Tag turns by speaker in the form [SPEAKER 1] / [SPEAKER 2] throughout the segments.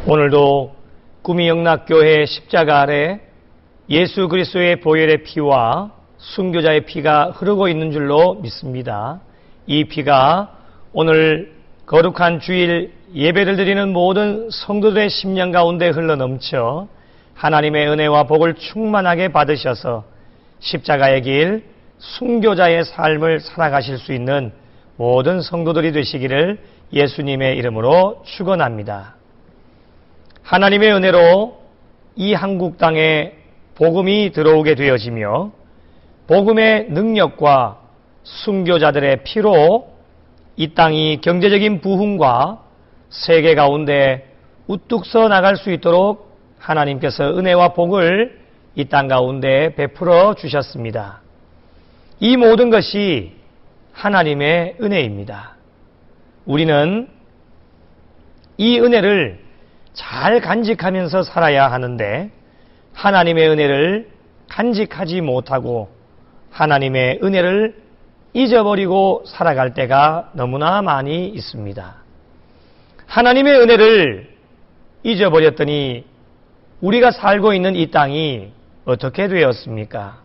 [SPEAKER 1] 오늘도 구미영락교회 십자가 아래 예수 그리스도의 보혈의 피와 순교자의 피가 흐르고 있는 줄로 믿습니다. 이 피가 오늘 거룩한 주일 예배를 드리는 모든 성도들의 심령 가운데 흘러넘쳐 하나님의 은혜와 복을 충만하게 받으셔서 십자가의 길, 순교자의 삶을 살아가실 수 있는 모든 성도들이 되시기를 예수님의 이름으로 축원합니다. 하나님의 은혜로 이 한국 땅에 복음이 들어오게 되어지며 복음의 능력과 순교자들의 피로 이 땅이 경제적인 부흥과 세계 가운데 우뚝 서 나갈 수 있도록 하나님께서 은혜와 복을 이 땅 가운데 베풀어 주셨습니다. 이 모든 것이 하나님의 은혜입니다. 우리는 이 은혜를 잘 간직하면서 살아야 하는데 하나님의 은혜를 간직하지 못하고 하나님의 은혜를 잊어버리고 살아갈 때가 너무나 많이 있습니다. 하나님의 은혜를 잊어버렸더니 우리가 살고 있는 이 땅이 어떻게 되었습니까?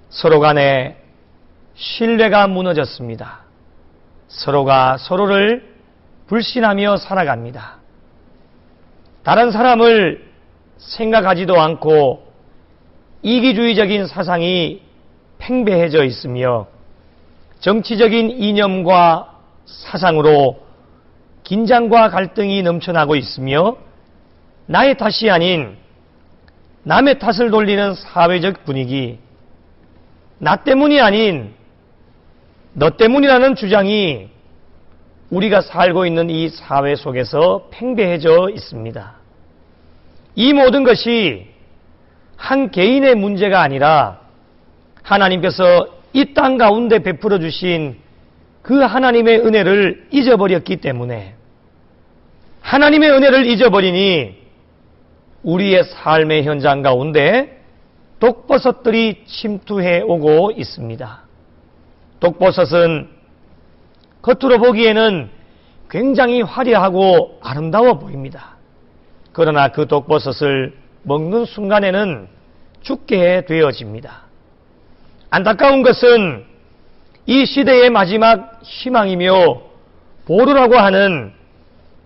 [SPEAKER 1] 서로 간에 신뢰가 무너졌습니다. 서로가 서로를 불신하며 살아갑니다. 다른 사람을 생각하지도 않고 이기주의적인 사상이 팽배해져 있으며 정치적인 이념과 사상으로 긴장과 갈등이 넘쳐나고 있으며 나의 탓이 아닌 남의 탓을 돌리는 사회적 분위기, 나 때문이 아닌 너 때문이라는 주장이 우리가 살고 있는 이 사회 속에서 팽배해져 있습니다. 이 모든 것이 한 개인의 문제가 아니라 하나님께서 이 땅 가운데 베풀어 주신 그 하나님의 은혜를 잊어버렸기 때문에 하나님의 은혜를 잊어버리니 우리의 삶의 현장 가운데 독버섯들이 침투해 오고 있습니다. 독버섯은 겉으로 보기에는 굉장히 화려하고 아름다워 보입니다. 그러나 그 독버섯을 먹는 순간에는 죽게 되어집니다. 안타까운 것은 이 시대의 마지막 희망이며 보루라고 하는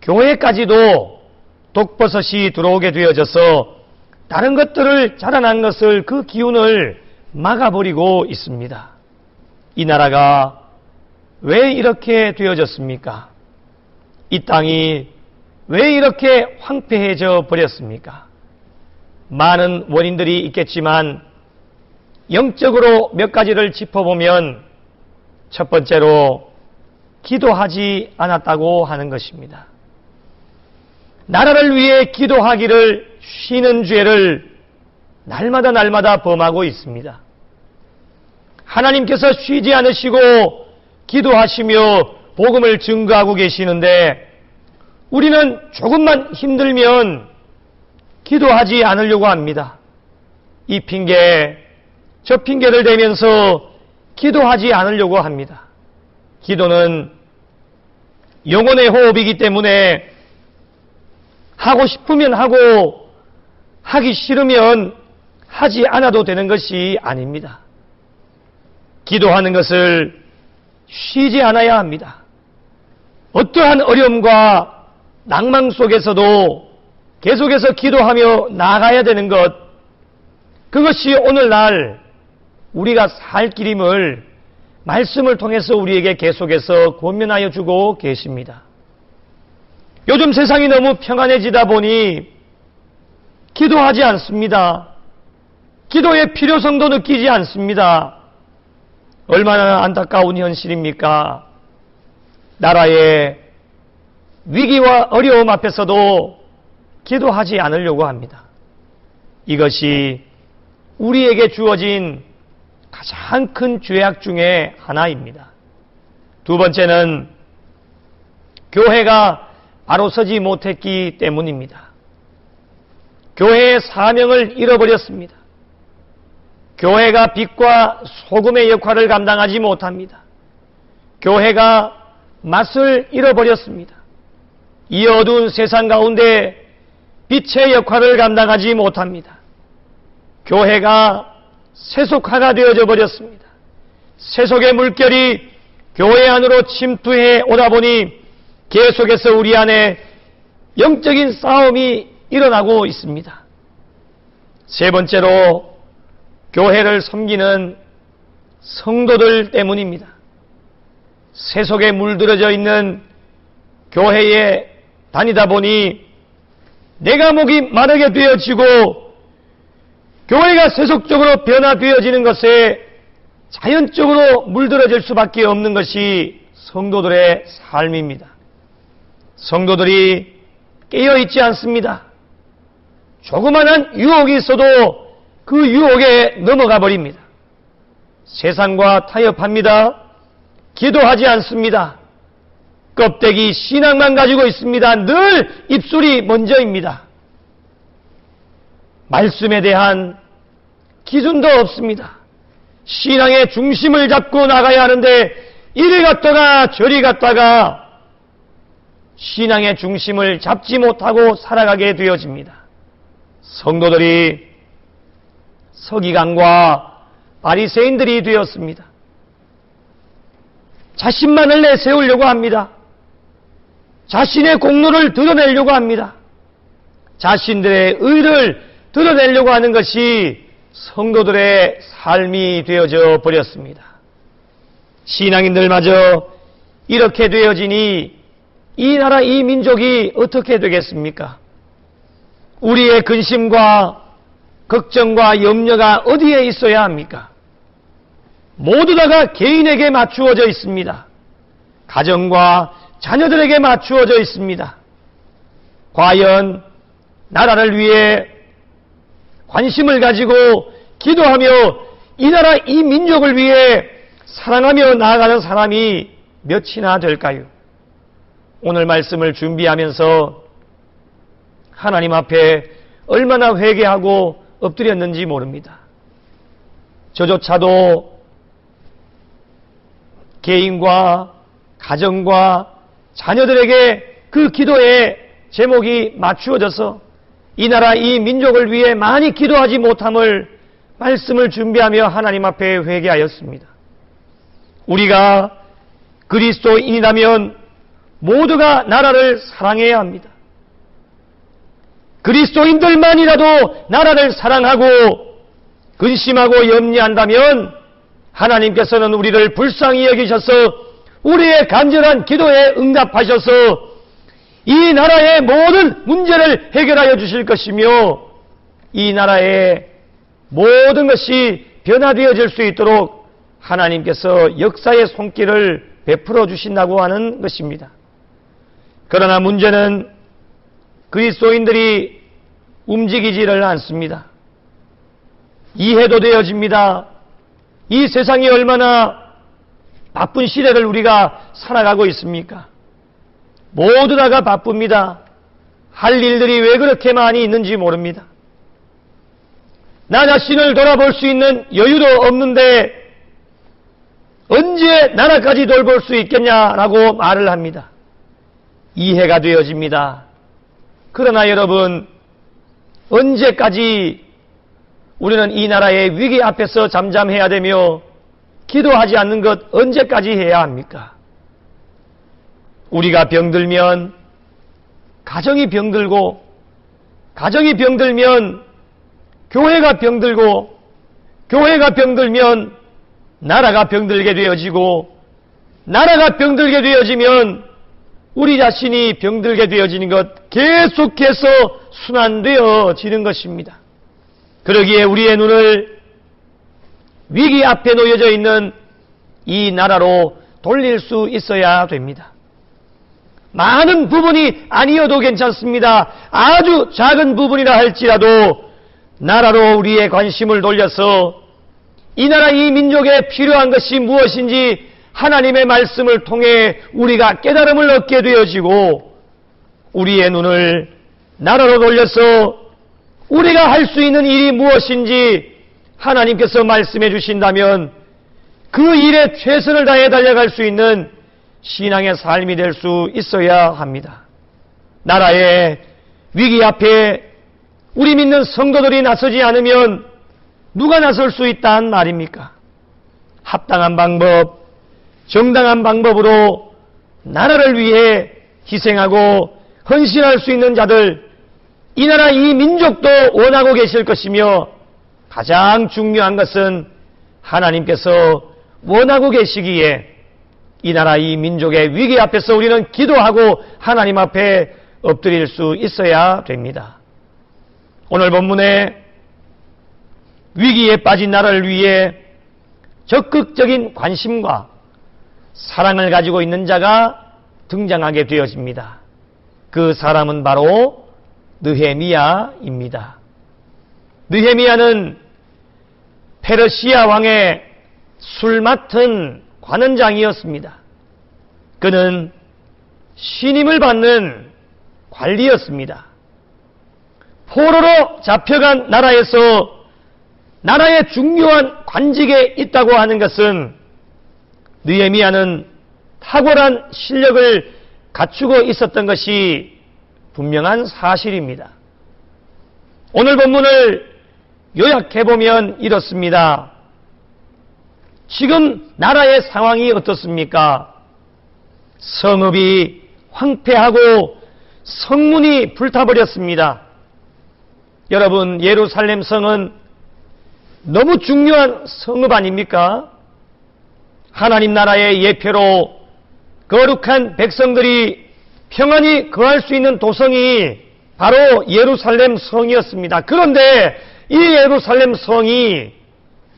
[SPEAKER 1] 교회까지도 독버섯이 들어오게 되어져서 다른 것들을 자라난 것을 그 기운을 막아버리고 있습니다. 이 나라가 왜 이렇게 되어졌습니까? 이 땅이 왜 이렇게 황폐해져 버렸습니까? 많은 원인들이 있겠지만 영적으로 몇 가지를 짚어보면 첫 번째로 기도하지 않았다고 하는 것입니다. 나라를 위해 기도하기를 쉬는 죄를 날마다 범하고 있습니다. 하나님께서 쉬지 않으시고 기도하시며 복음을 증거하고 계시는데 우리는 조금만 힘들면 기도하지 않으려고 합니다. 이 핑계, 저 핑계를 대면서 기도하지 않으려고 합니다. 기도는 영혼의 호흡이기 때문에 하고 싶으면 하고 하기 싫으면 하지 않아도 되는 것이 아닙니다. 기도하는 것을 쉬지 않아야 합니다. 어떠한 어려움과 낭망 속에서도 계속해서 기도하며 나아가야 되는 것, 그것이 오늘날 우리가 살 길임을 말씀을 통해서 우리에게 계속해서 권면하여 주고 계십니다. 요즘 세상이 너무 평안해지다 보니 기도하지 않습니다. 기도의 필요성도 느끼지 않습니다. 얼마나 안타까운 현실입니까? 나라의 위기와 어려움 앞에서도 기도하지 않으려고 합니다. 이것이 우리에게 주어진 가장 큰 죄악 중에 하나입니다. 두 번째는 교회가 바로 서지 못했기 때문입니다. 교회의 사명을 잃어버렸습니다. 교회가 빛과 소금의 역할을 감당하지 못합니다. 교회가 맛을 잃어버렸습니다. 이 어두운 세상 가운데 빛의 역할을 감당하지 못합니다. 교회가 세속화가 되어져 버렸습니다. 세속의 물결이 교회 안으로 침투해 오다 보니 계속해서 우리 안에 영적인 싸움이 일어나고 있습니다. 세 번째로 교회를 섬기는 성도들 때문입니다. 세속에 물들어져 있는 교회에 다니다 보니 내가 목이 마르게 되어지고 교회가 세속적으로 변화되어지는 것에 자연적으로 물들어질 수밖에 없는 것이 성도들의 삶입니다. 성도들이 깨어있지 않습니다. 조그마한 유혹이 있어도 그 유혹에 넘어가 버립니다. 세상과 타협합니다. 기도하지 않습니다. 껍데기 신앙만 가지고 있습니다. 늘 입술이 먼저입니다. 말씀에 대한 기준도 없습니다. 신앙의 중심을 잡고 나가야 하는데 이리 갔다가 저리 갔다가 신앙의 중심을 잡지 못하고 살아가게 되어집니다. 성도들이 서기관과 바리새인들이 되었습니다. 자신만을 내세우려고 합니다. 자신의 공로를 드러내려고 합니다. 자신들의 의를 드러내려고 하는 것이 성도들의 삶이 되어져 버렸습니다. 신앙인들마저 이렇게 되어지니 이 나라 이 민족이 어떻게 되겠습니까? 우리의 근심과 걱정과 염려가 어디에 있어야 합니까? 모두 다가 개인에게 맞추어져 있습니다. 가정과 자녀들에게 맞추어져 있습니다. 과연 나라를 위해 관심을 가지고 기도하며 이 나라 이 민족을 위해 사랑하며 나아가는 사람이 몇이나 될까요? 오늘 말씀을 준비하면서 하나님 앞에 얼마나 회개하고 엎드렸는지 모릅니다. 저조차도 개인과 가정과 자녀들에게 그 기도의 제목이 맞추어져서 이 나라 이 민족을 위해 많이 기도하지 못함을 말씀을 준비하며 하나님 앞에 회개하였습니다. 우리가 그리스도인이라면 모두가 나라를 사랑해야 합니다. 그리스도인들만이라도 나라를 사랑하고 근심하고 염려한다면 하나님께서는 우리를 불쌍히 여기셔서 우리의 간절한 기도에 응답하셔서 이 나라의 모든 문제를 해결하여 주실 것이며 이 나라의 모든 것이 변화되어질 수 있도록 하나님께서 역사의 손길을 베풀어 주신다고 하는 것입니다. 그러나 문제는 그리스도인들이 움직이지를 않습니다. 이해도 되어집니다. 이 세상이 얼마나 바쁜 시대를 우리가 살아가고 있습니까? 모두 다가 바쁩니다. 할 일들이 왜 그렇게 많이 있는지 모릅니다. 나 자신을 돌아볼 수 있는 여유도 없는데 언제 나라까지 돌볼 수 있겠냐라고 말을 합니다. 이해가 되어집니다. 그러나 여러분, 언제까지 우리는 이 나라의 위기 앞에서 잠잠해야 되며 기도하지 않는 것 언제까지 해야 합니까? 우리가 병들면 가정이 병들고, 가정이 병들면 교회가 병들고, 교회가 병들면 나라가 병들게 되어지고, 나라가 병들게 되어지면 우리 자신이 병들게 되어지는 것, 계속해서 순환되어지는 것입니다. 그러기에 우리의 눈을 위기 앞에 놓여져 있는 이 나라로 돌릴 수 있어야 됩니다. 많은 부분이 아니어도 괜찮습니다. 아주 작은 부분이라 할지라도 나라로 우리의 관심을 돌려서 이 나라 이 민족에 필요한 것이 무엇인지 하나님의 말씀을 통해 우리가 깨달음을 얻게 되어지고 우리의 눈을 나라로 돌려서 우리가 할 수 있는 일이 무엇인지 하나님께서 말씀해 주신다면 그 일에 최선을 다해 달려갈 수 있는 신앙의 삶이 될 수 있어야 합니다. 나라의 위기 앞에 우리 믿는 성도들이 나서지 않으면 누가 나설 수 있단 말입니까? 합당한 방법, 정당한 방법으로 나라를 위해 희생하고 헌신할 수 있는 자들, 이 나라 이 민족도 원하고 계실 것이며 가장 중요한 것은 하나님께서 원하고 계시기에 이 나라 이 민족의 위기 앞에서 우리는 기도하고 하나님 앞에 엎드릴 수 있어야 됩니다. 오늘 본문에 위기에 빠진 나라를 위해 적극적인 관심과 사랑을 가지고 있는 자가 등장하게 되어집니다. 그 사람은 바로 느헤미야입니다. 느헤미야는 페르시아 왕의 술 맡은 관원장이었습니다. 그는 신임을 받는 관리였습니다. 포로로 잡혀간 나라에서 나라의 중요한 관직에 있다고 하는 것은 느헤미야는 탁월한 실력을 갖추고 있었던 것이 분명한 사실입니다. 오늘 본문을 요약해보면 이렇습니다. 지금 나라의 상황이 어떻습니까? 성읍이 황폐하고 성문이 불타버렸습니다. 여러분, 예루살렘 성은 너무 중요한 성읍 아닙니까? 하나님 나라의 예표로 거룩한 백성들이 평안히 거할 수 있는 도성이 바로 예루살렘 성이었습니다. 그런데 이 예루살렘 성이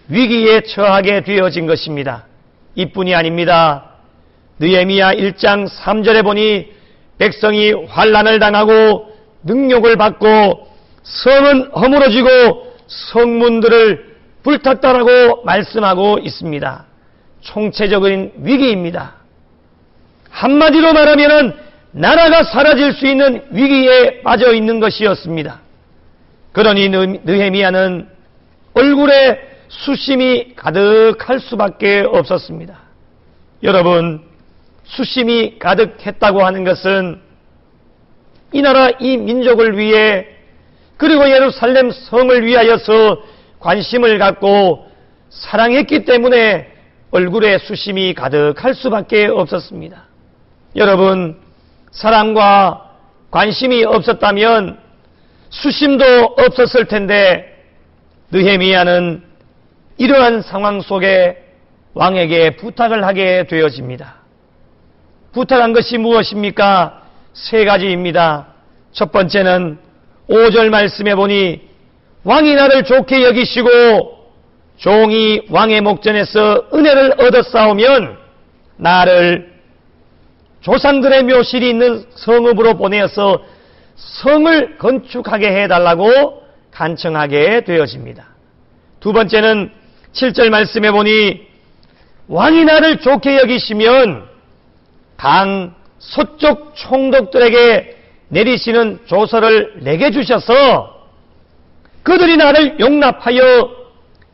[SPEAKER 1] 위기에 처하게 되어진 것입니다. 이뿐이 아닙니다. 느헤미야 1장 3절에 보니 백성이 환난을 당하고 능욕을 받고 성은 허물어지고 성문들을 불탔다라고 말씀하고 있습니다. 총체적인 위기입니다. 한마디로 말하면 나라가 사라질 수 있는 위기에 빠져 있는 것이었습니다. 그러니 느헤미야는 얼굴에 수심이 가득할 수밖에 없었습니다. 여러분, 수심이 가득했다고 하는 것은 이 나라 이 민족을 위해 그리고 예루살렘 성을 위하여서 관심을 갖고 사랑했기 때문에 얼굴에 수심이 가득할 수밖에 없었습니다. 여러분, 사랑과 관심이 없었다면 수심도 없었을 텐데 느헤미야는 이러한 상황 속에 왕에게 부탁을 하게 되어집니다. 부탁한 것이 무엇입니까? 세 가지입니다. 첫 번째는 5절 말씀에 보니 왕이 나를 좋게 여기시고 종이 왕의 목전에서 은혜를 얻었사오면 나를 조상들의 묘실이 있는 성읍으로 보내어서 성을 건축하게 해달라고 간청하게 되어집니다. 두 번째는 7절 말씀에 보니 왕이 나를 좋게 여기시면 강 서쪽 총독들에게 내리시는 조서를 내게 주셔서 그들이 나를 용납하여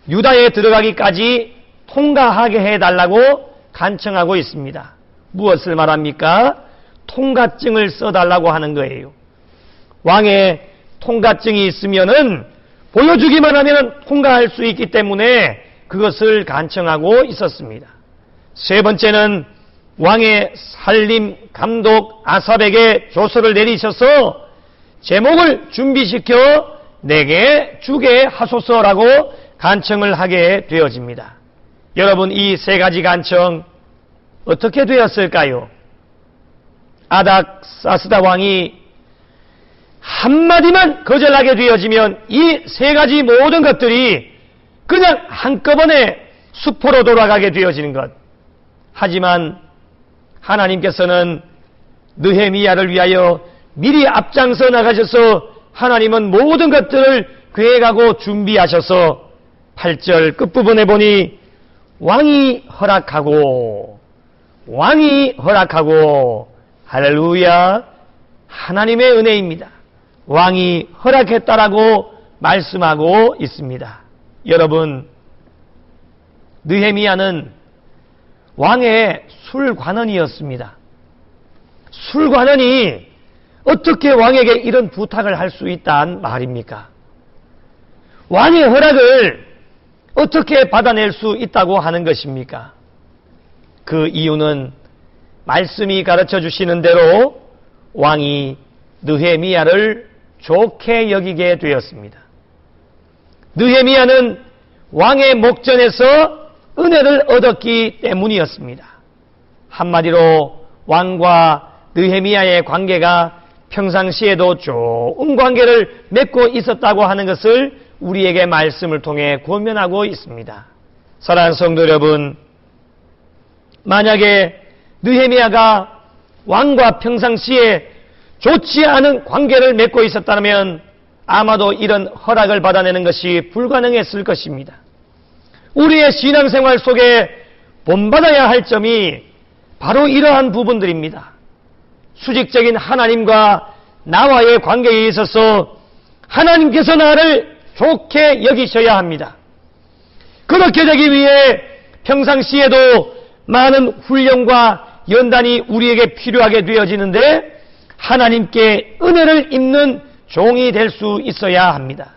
[SPEAKER 1] 유다에 들어가기까지 통과하게 해달라고 간청하고 있습니다. 무엇을 말합니까? 통과증을 써달라고 하는 거예요. 왕의 통과증이 있으면은 보여주기만 하면 통과할 수 있기 때문에 그것을 간청하고 있었습니다. 세 번째는 왕의 살림 감독 아삽에게 조서를 내리셔서 제목을 준비시켜 내게 주게 하소서라고 간청을 하게 되어집니다. 여러분, 이 세 가지 간청 어떻게 되었을까요? 아닥사스다 왕이 한마디만 거절하게 되어지면 이 세 가지 모든 것들이 그냥 한꺼번에 수포로 돌아가게 되어지는 것. 하지만 하나님께서는 느헤미야를 위하여 미리 앞장서 나가셔서 하나님은 모든 것들을 계획하고 준비하셔서 8절 끝부분에 보니 왕이 허락하고 할렐루야, 하나님의 은혜입니다. 왕이 허락했다라고 말씀하고 있습니다. 여러분, 느헤미야는 왕의 술관원이었습니다. 술관원이 어떻게 왕에게 이런 부탁을 할 수 있단 말입니까? 왕의 허락을 어떻게 받아낼 수 있다고 하는 것입니까? 그 이유는 말씀이 가르쳐 주시는 대로 왕이 느헤미야를 좋게 여기게 되었습니다. 느헤미야는 왕의 목전에서 은혜를 얻었기 때문이었습니다. 한마디로 왕과 느헤미야의 관계가 평상시에도 좋은 관계를 맺고 있었다고 하는 것을 우리에게 말씀을 통해 권면하고 있습니다. 사랑하는 성도 여러분, 만약에 느헤미야가 왕과 평상시에 좋지 않은 관계를 맺고 있었다면 아마도 이런 허락을 받아내는 것이 불가능했을 것입니다. 우리의 신앙생활 속에 본받아야 할 점이 바로 이러한 부분들입니다. 수직적인 하나님과 나와의 관계에 있어서 하나님께서 나를 좋게 여기셔야 합니다. 그렇게 되기 위해 평상시에도 많은 훈련과 연단이 우리에게 필요하게 되어지는데 하나님께 은혜를 입는 종이 될 수 있어야 합니다.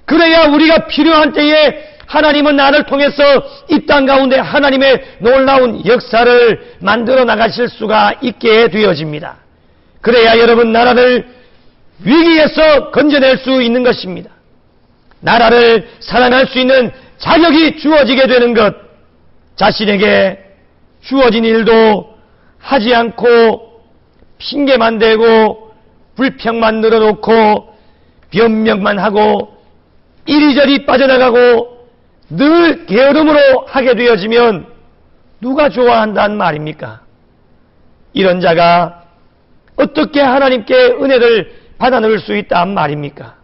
[SPEAKER 1] 그래야 우리가 필요한 때에 하나님은 나를 통해서 이 땅 가운데 하나님의 놀라운 역사를 만들어 나가실 수가 있게 되어집니다. 그래야 여러분 나라를 위기에서 건져낼 수 있는 것입니다. 나라를 사랑할 수 있는 자격이 주어지게 되는 것, 자신에게 주어진 일도 하지 않고 핑계만 대고 불평만 늘어놓고 변명만 하고 이리저리 빠져나가고 늘 게으름으로 하게 되어지면 누가 좋아한단 말입니까? 이런 자가 어떻게 하나님께 은혜를 받아낼 수 있단 말입니까?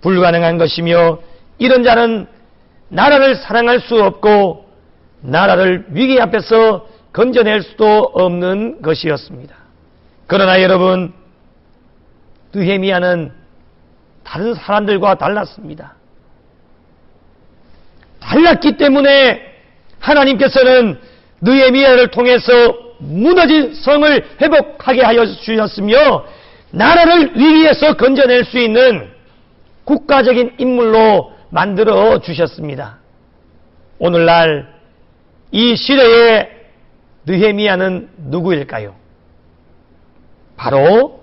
[SPEAKER 1] 불가능한 것이며 이런 자는 나라를 사랑할 수 없고 나라를 위기 앞에서 건져낼 수도 없는 것이었습니다. 그러나 여러분, 느헤미야는 다른 사람들과 달랐습니다. 달랐기 때문에 하나님께서는 느헤미야를 통해서 무너진 성을 회복하게 하여 주셨으며 나라를 위기에서 건져낼 수 있는 국가적인 인물로 만들어 주셨습니다. 오늘날 이 시대의 느헤미야는 누구일까요? 바로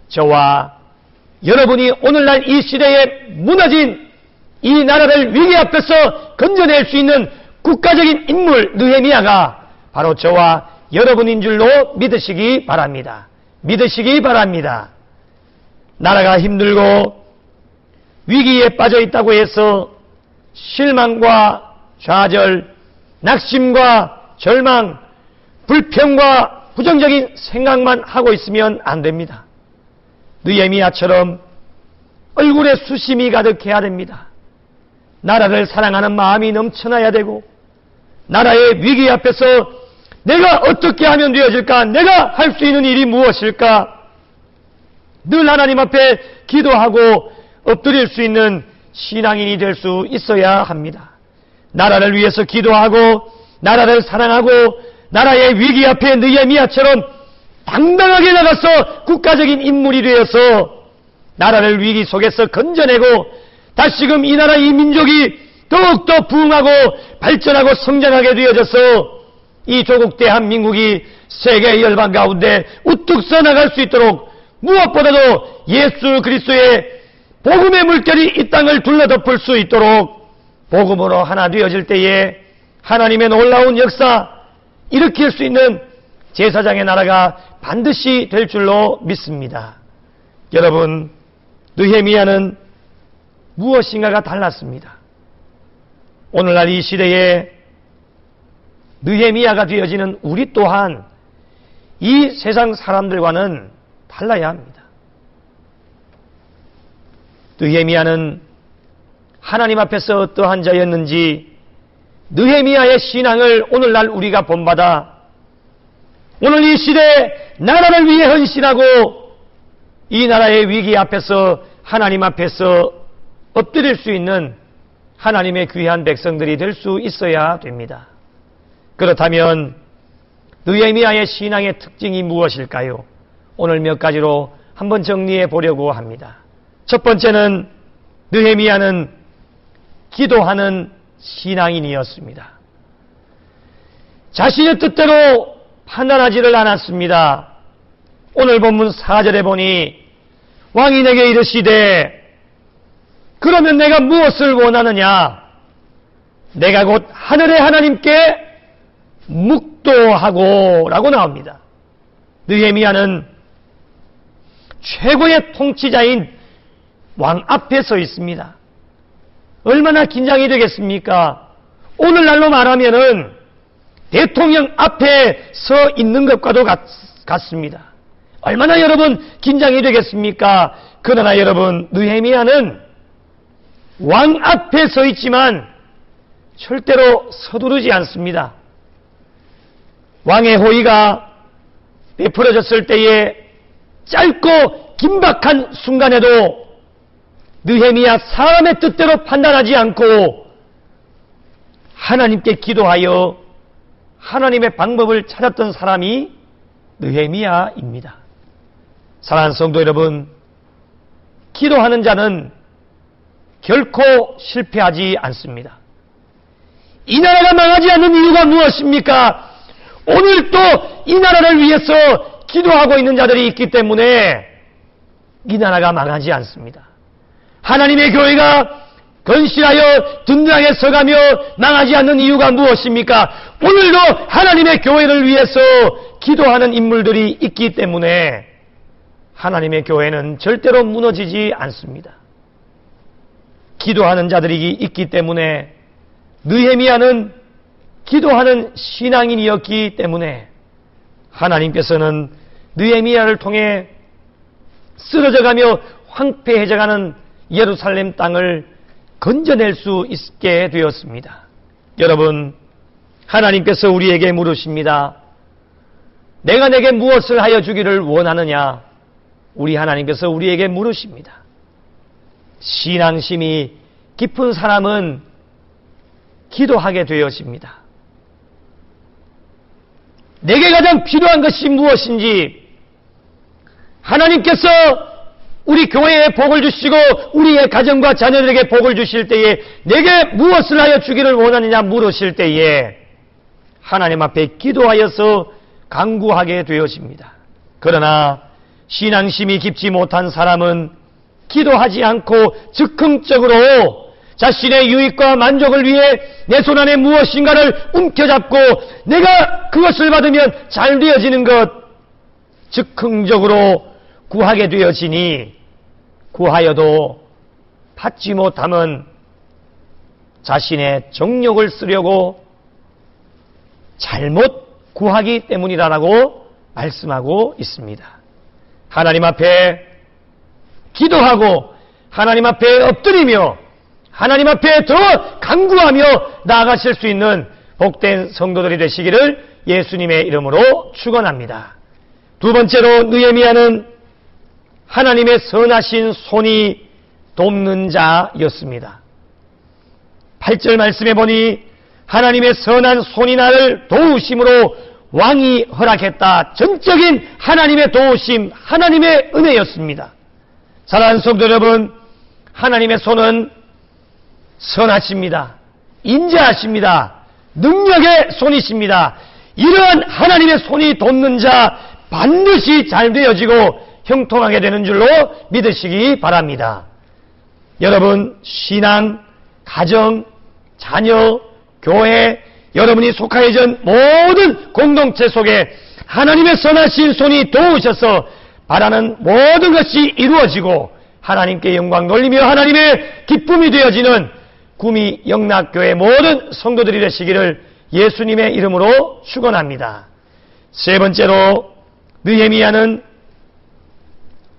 [SPEAKER 1] 저와 여러분이 오늘날 이 시대에 무너진 이 나라를 위기 앞에서 건져낼 수 있는 국가적인 인물 느헤미야가 바로 저와 여러분인 줄로 믿으시기 바랍니다. 믿으시기 바랍니다. 나라가 힘들고 위기에 빠져 있다고 해서 실망과 좌절, 낙심과 절망, 불평과 부정적인 생각만 하고 있으면 안 됩니다. 느헤미야처럼 얼굴에 수심이 가득해야 됩니다. 나라를 사랑하는 마음이 넘쳐나야 되고 나라의 위기 앞에서 내가 어떻게 하면 되어질까? 내가 할 수 있는 일이 무엇일까? 늘 하나님 앞에 기도하고 엎드릴 수 있는 신앙인이 될 수 있어야 합니다. 나라를 위해서 기도하고 나라를 사랑하고 나라의 위기 앞에 느헤미야처럼 당당하게 나가서 국가적인 인물이 되어서 나라를 위기 속에서 건져내고 다시금 이 나라 이 민족이 더욱더 부흥하고 발전하고 성장하게 되어져서 이 조국 대한민국이 세계 열방 가운데 우뚝 서 나갈 수 있도록 무엇보다도 예수 그리스도의 복음의 물결이 이 땅을 둘러덮을 수 있도록 복음으로 하나 되어질 때에 하나님의 놀라운 역사 일으킬 수 있는 제사장의 나라가 반드시 될 줄로 믿습니다. 여러분, 느헤미야는 무엇인가가 달랐습니다. 오늘날 이 시대에 느헤미야가 되어지는 우리 또한 이 세상 사람들과는 달라야 합니다. 느헤미야는 하나님 앞에서 어떠한 자였는지 느헤미야의 신앙을 오늘날 우리가 본받아 오늘 이 시대에 나라를 위해 헌신하고 이 나라의 위기 앞에서 하나님 앞에서 엎드릴 수 있는 하나님의 귀한 백성들이 될 수 있어야 됩니다. 그렇다면 느헤미야의 신앙의 특징이 무엇일까요? 오늘 몇 가지로 한번 정리해 보려고 합니다. 첫 번째는 느헤미야는 기도하는 신앙인이었습니다. 자신의 뜻대로 판단하지를 않았습니다. 오늘 본문 4절에 보니 왕이 내게 이르시되 그러면 내가 무엇을 원하느냐? 내가 곧 하늘의 하나님께 묵도하고 라고 나옵니다. 느헤미야는 최고의 통치자인 왕 앞에 서 있습니다. 얼마나 긴장이 되겠습니까? 오늘날로 말하면은 대통령 앞에 서 있는 것과도 같습니다. 얼마나 여러분 긴장이 되겠습니까? 그러나 여러분, 느헤미야는 왕 앞에 서 있지만 절대로 서두르지 않습니다. 왕의 호의가 베풀어졌을 때에 짧고 긴박한 순간에도 느헤미야 사람의 뜻대로 판단하지 않고 하나님께 기도하여 하나님의 방법을 찾았던 사람이 느헤미야입니다. 사랑하는 성도 여러분, 기도하는 자는 결코 실패하지 않습니다. 이 나라가 망하지 않는 이유가 무엇입니까? 오늘도 이 나라를 위해서 기도하고 있는 자들이 있기 때문에 이 나라가 망하지 않습니다. 하나님의 교회가 건실하여 든든하게 서가며 망하지 않는 이유가 무엇입니까? 오늘도 하나님의 교회를 위해서 기도하는 인물들이 있기 때문에 하나님의 교회는 절대로 무너지지 않습니다. 기도하는 자들이 있기 때문에 느헤미야는 기도하는 신앙인이었기 때문에 하나님께서는 느헤미야를 통해 쓰러져가며 황폐해져가는 예루살렘 땅을 건져낼 수 있게 되었습니다. 여러분, 하나님께서 우리에게 물으십니다. 내가 내게 무엇을 하여 주기를 원하느냐? 우리 하나님께서 우리에게 물으십니다. 신앙심이 깊은 사람은 기도하게 되어집니다. 내게 가장 필요한 것이 무엇인지 하나님께서 우리 교회에 복을 주시고 우리의 가정과 자녀들에게 복을 주실 때에 내게 무엇을 하여 주기를 원하느냐 물으실 때에 하나님 앞에 기도하여서 간구하게 되어집니다. 그러나 신앙심이 깊지 못한 사람은 기도하지 않고 즉흥적으로 자신의 유익과 만족을 위해 내 손 안에 무엇인가를 움켜잡고 내가 그것을 받으면 잘 되어지는 것, 즉흥적으로 구하게 되어지니 구하여도 받지 못하면 자신의 정욕을 쓰려고 잘못 구하기 때문이라고 말씀하고 있습니다. 하나님 앞에 기도하고 하나님 앞에 엎드리며 하나님 앞에 더 간구하며 나아가실 수 있는 복된 성도들이 되시기를 예수님의 이름으로 축원합니다. 두 번째로 느헤미야는 하나님의 선하신 손이 돕는 자였습니다. 8절 말씀에 보니 하나님의 선한 손이 나를 도우심으로 왕이 허락했다. 전적인 하나님의 도우심, 하나님의 은혜였습니다. 사랑하는 성도 여러분, 하나님의 손은 선하십니다. 인자하십니다. 능력의 손이십니다. 이러한 하나님의 손이 돕는 자 반드시 잘 되어지고 형통하게 되는 줄로 믿으시기 바랍니다. 여러분, 신앙, 가정, 자녀, 교회, 여러분이 속하여진 모든 공동체 속에 하나님의 선하신 손이 도우셔서 바라는 모든 것이 이루어지고 하나님께 영광 돌리며 하나님의 기쁨이 되어지는 구미 영락교회 모든 성도들이 되시기를 예수님의 이름으로 축원합니다. 세 번째로 느헤미야는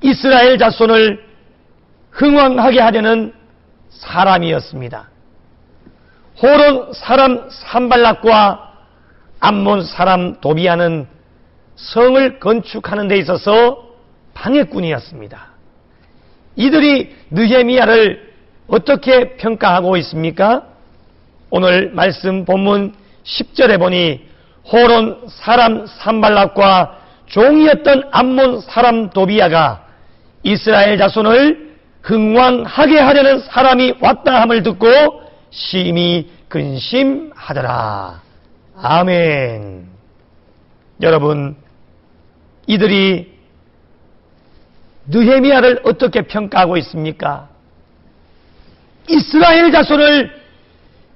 [SPEAKER 1] 이스라엘 자손을 흥왕하게 하려는 사람이었습니다. 호론 사람 산발락과 암몬 사람 도비아는 성을 건축하는 데 있어서 방해꾼이었습니다. 이들이 느헤미야를 어떻게 평가하고 있습니까? 오늘 말씀 본문 10절에 보니 호론 사람 산발락과 종이었던 암몬 사람 도비야가 이스라엘 자손을 흥왕하게 하려는 사람이 왔다 함을 듣고 심히 근심하더라. 아멘. 여러분, 이들이 느헤미야를 어떻게 평가하고 있습니까? 이스라엘 자손을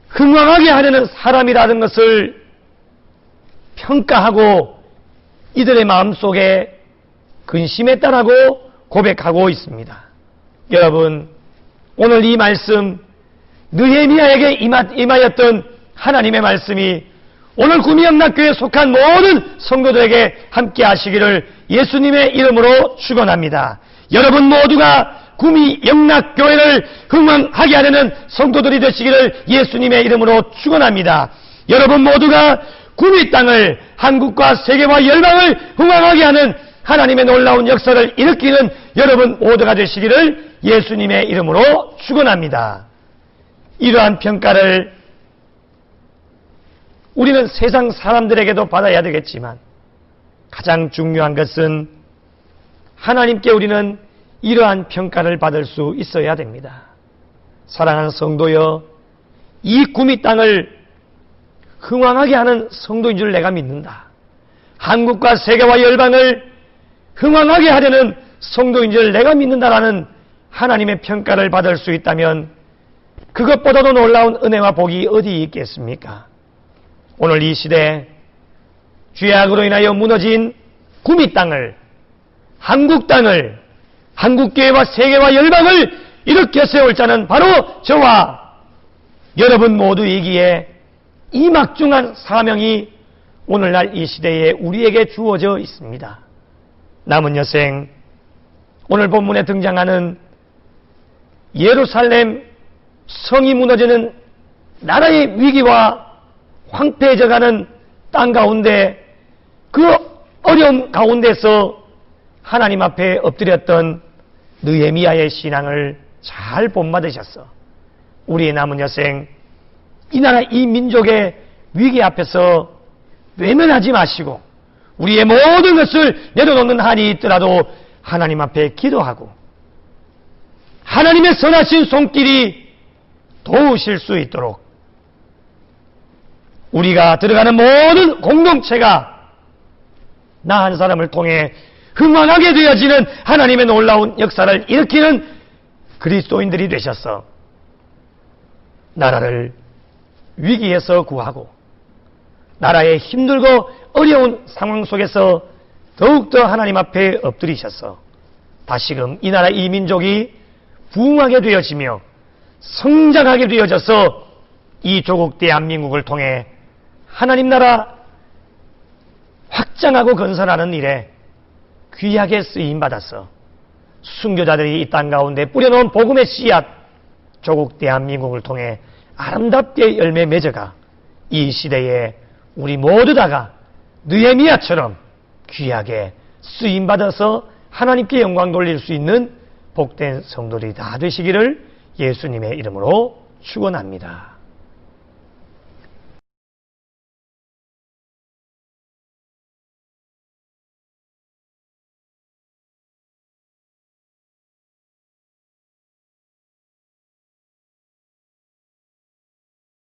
[SPEAKER 1] 흥왕하게 하려는 사람이라는 것을 평가하고 이들의 마음속에 근심했다라고 고백하고 있습니다. 여러분, 오늘 이 말씀, 느헤미야에게 임하였던 하나님의 말씀이 오늘 구미영락교회에 속한 모든 성도들에게 함께 하시기를 예수님의 이름으로 축원합니다. 여러분 모두가 구미영락교회를 흥왕하게 하려는 성도들이 되시기를 예수님의 이름으로 축원합니다. 여러분 모두가 구미 땅을, 한국과 세계와 열방을 흥왕하게 하는 하나님의 놀라운 역사를 일으키는 여러분 모두가 되시기를 예수님의 이름으로 축원합니다. 이러한 평가를 우리는 세상 사람들에게도 받아야 되겠지만 가장 중요한 것은 하나님께 우리는 이러한 평가를 받을 수 있어야 됩니다. 사랑하는 성도여, 이 구미 땅을 흥왕하게 하는 성도인 줄 내가 믿는다. 한국과 세계와 열방을 흥왕하게 하려는 성도인 줄 내가 믿는다라는 하나님의 평가를 받을 수 있다면 그것보다도 놀라운 은혜와 복이 어디 있겠습니까? 오늘 이 시대 죄악으로 인하여 무너진 구미 땅을, 한국 땅을, 한국교회와 세계와 열방을 일으켜 세울 자는 바로 저와 여러분 모두이기에 이 막중한 사명이 오늘날 이 시대에 우리에게 주어져 있습니다. 남은 여생, 오늘 본문에 등장하는 예루살렘 성이 무너지는 나라의 위기와 황폐해져가는 땅 가운데 그 어려움 가운데서 하나님 앞에 엎드렸던 느헤미야의 신앙을 잘 본받으셨어. 우리의 남은 여생, 이 나라 이 민족의 위기 앞에서 외면하지 마시고 우리의 모든 것을 내려놓는 한이 있더라도 하나님 앞에 기도하고 하나님의 선하신 손길이 도우실 수 있도록 우리가 들어가는 모든 공동체가 나 한 사람을 통해 흥왕하게 되어지는 하나님의 놀라운 역사를 일으키는 그리스도인들이 되셔서 나라를 위기에서 구하고 나라의 힘들고 어려운 상황 속에서 더욱더 하나님 앞에 엎드리셔서 다시금 이 나라 이 민족이 부흥하게 되어지며 성장하게 되어져서 이 조국 대한민국을 통해 하나님 나라 확장하고 건설하는 일에 귀하게 쓰임받아서 순교자들이 이 땅 가운데 뿌려놓은 복음의 씨앗 조국 대한민국을 통해 아름답게 열매 맺어가 이 시대에 우리 모두 다가 느헤미야처럼 귀하게 쓰임받아서 하나님께 영광 돌릴 수 있는 복된 성도들이 다 되시기를 예수님의 이름으로 축원합니다.